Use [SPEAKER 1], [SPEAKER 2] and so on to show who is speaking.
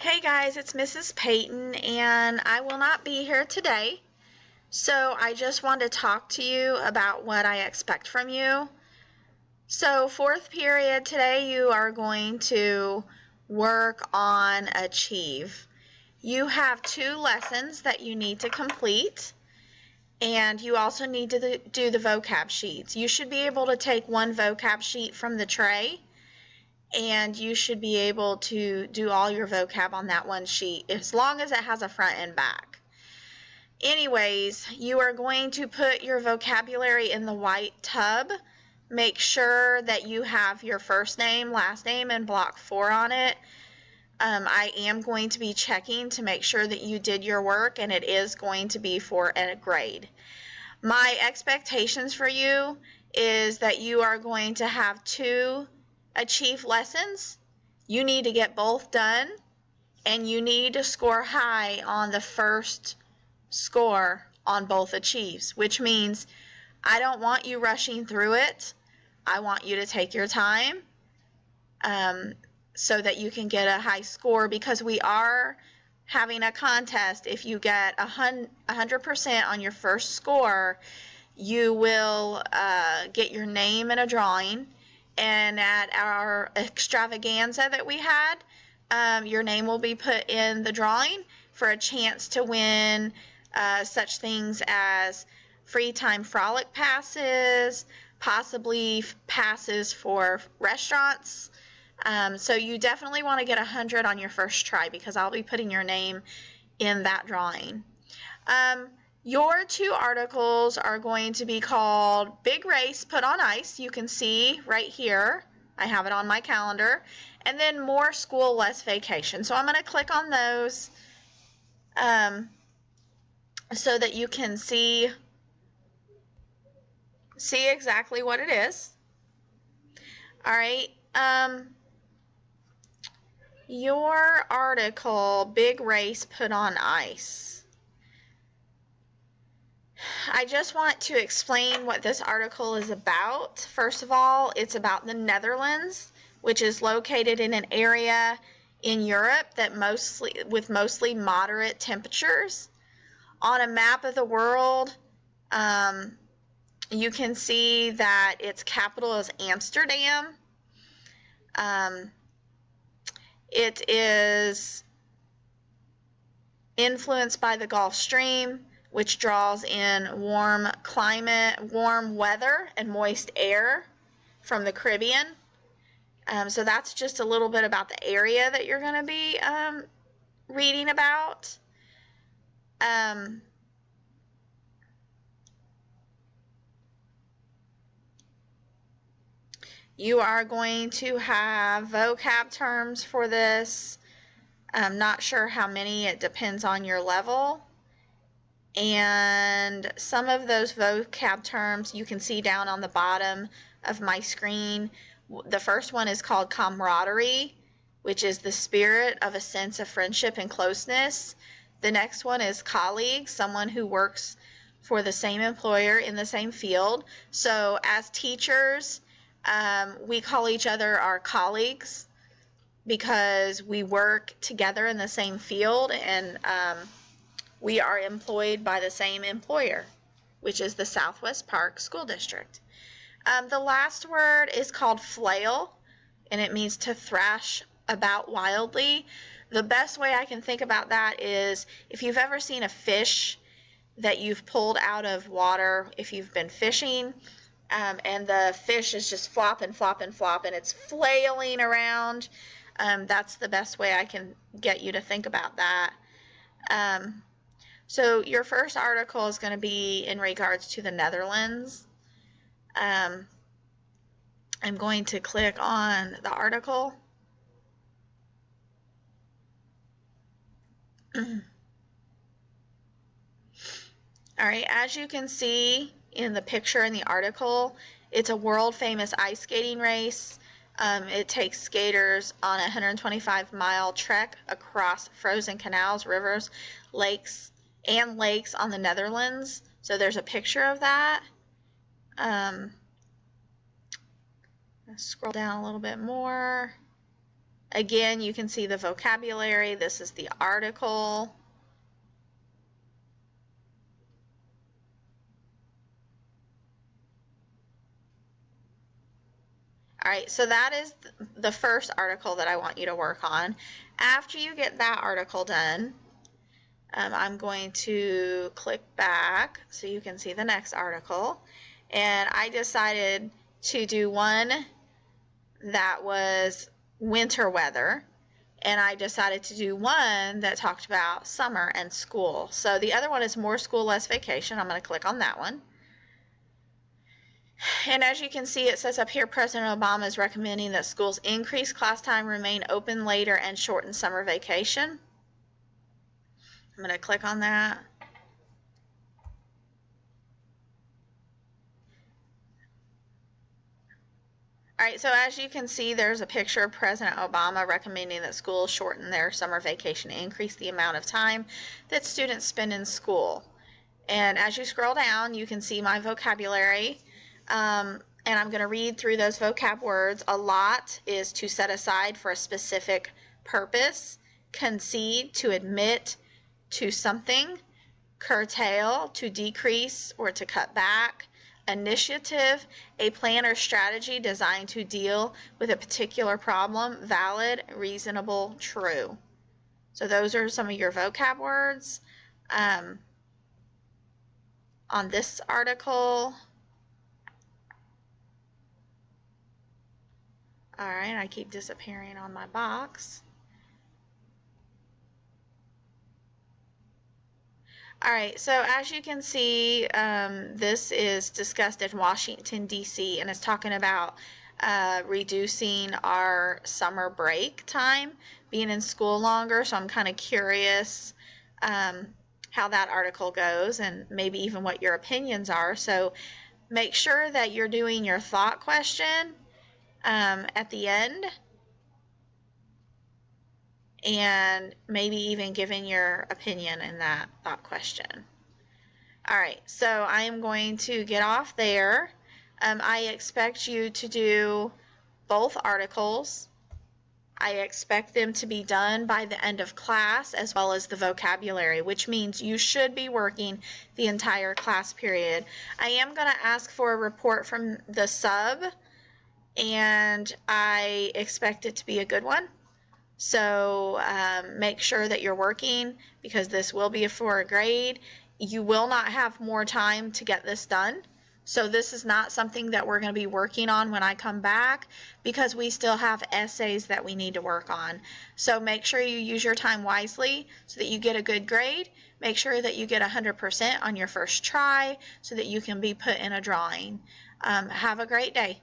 [SPEAKER 1] Hey guys, it's Mrs. Peyton, and I will not be here today. So I just want to talk to you about what I expect from you. So, fourth period today, you are going to work on Achieve. You have 2 lessons that you need to complete, and you also need to do the vocab sheets. You should be able to take 1 vocab sheet from the tray, and you should be able to do all your vocab on that one sheet as long as it has a front and back. Anyways, you are going to put your vocabulary in the white tub. Make sure that you have your first name, last name, and block 4 on it. I am going to be checking to make sure that you did your work, and it is going to be for a grade. My expectations for you is that you are going to have 2 Achieve lessons. You need to get both done, and you need to score high on the first score on both Achieves, which means I don't want you rushing through it. I want you to take your time so that you can get a high score, because we are having a contest. If you get 100% on your first score, you will get your name in a drawing. And at our extravaganza that we had, your name will be put in the drawing for a chance to win such things as free time frolic passes, possibly passes for restaurants. So you definitely want to get 100 on your first try, because I'll be putting your name in that drawing. Your 2 articles are going to be called Big Race Put on Ice. You can see right here. I have it on my calendar. And then More School, Less Vacation. So I'm going to click on those so that you can see exactly what it is. All right. Your article, Big Race Put on Ice. I just want to explain what this article is about. First of all, it's about the Netherlands, which is located in an area in Europe that mostly moderate temperatures. On a map of the world, you can see that its capital is Amsterdam. It is influenced by the Gulf Stream, which draws in warm weather, and moist air from the Caribbean. So that's just a little bit about the area that you're going to be reading about. You are going to have vocab terms for this. I'm not sure how many. It depends on your level. And some of those vocab terms you can see down on the bottom of my screen. The first one is called camaraderie, which is the spirit of a sense of friendship and closeness. The next one is colleague, someone who works for the same employer in the same field. So as teachers, we call each other our colleagues because we work together in the same field, and we are employed by the same employer, which is the Southwest Park School District. The last word is called flail, and it means to thrash about wildly. The best way I can think about that is if you've ever seen a fish that you've pulled out of water, if you've been fishing, and the fish is just flopping, it's flailing around. That's the best way I can get you to think about that. So your first article is going to be in regards to the Netherlands. I'm going to click on the article. All right, as you can see in the picture in the article, it's a world famous ice skating race. It takes skaters on a 125-mile trek across frozen canals, rivers, lakes on the Netherlands. So there's a picture of that. Scroll down a little bit more. Again, you can see the vocabulary. This is the article. All right, so that is the first article that I want you to work on. After you get that article done, I'm going to click back so you can see the next article. And I decided to do one that was winter weather, and I decided to do one that talked about summer and school. So the other one is more school, less vacation. I'm going to click on that one. And as you can see, it says up here, President Obama is recommending that schools increase class time, remain open later, and shorten summer vacation. I'm going to click on that. All right, so as you can see, there's a picture of President Obama recommending that schools shorten their summer vacation to increase the amount of time that students spend in school. And as you scroll down, you can see my vocabulary. And I'm going to read through those vocab words. A lot is to set aside for a specific purpose. Concede, to admit to something. Curtail, to decrease or to cut back. Initiative, a plan or strategy designed to deal with a particular problem. Valid, reasonable, true. So those are some of your vocab words. On this article, all right, I keep disappearing on my box. All right, so as you can see, this is discussed in Washington, D.C., and it's talking about reducing our summer break time, being in school longer. So I'm kind of curious how that article goes and maybe even what your opinions are. So make sure that you're doing your thought question at the end, and maybe even giving your opinion in that thought question. All right, so I am going to get off there. I expect you to do both articles. I expect them to be done by the end of class, as well as the vocabulary, which means you should be working the entire class period. I am going to ask for a report from the sub, and I expect it to be a good one. So make sure that you're working, because this will be for a grade. You will not have more time to get this done. So this is not something that we're going to be working on when I come back, because we still have essays that we need to work on. So make sure you use your time wisely so that you get a good grade. Make sure that you get 100% on your first try so that you can be put in a drawing. Have a great day.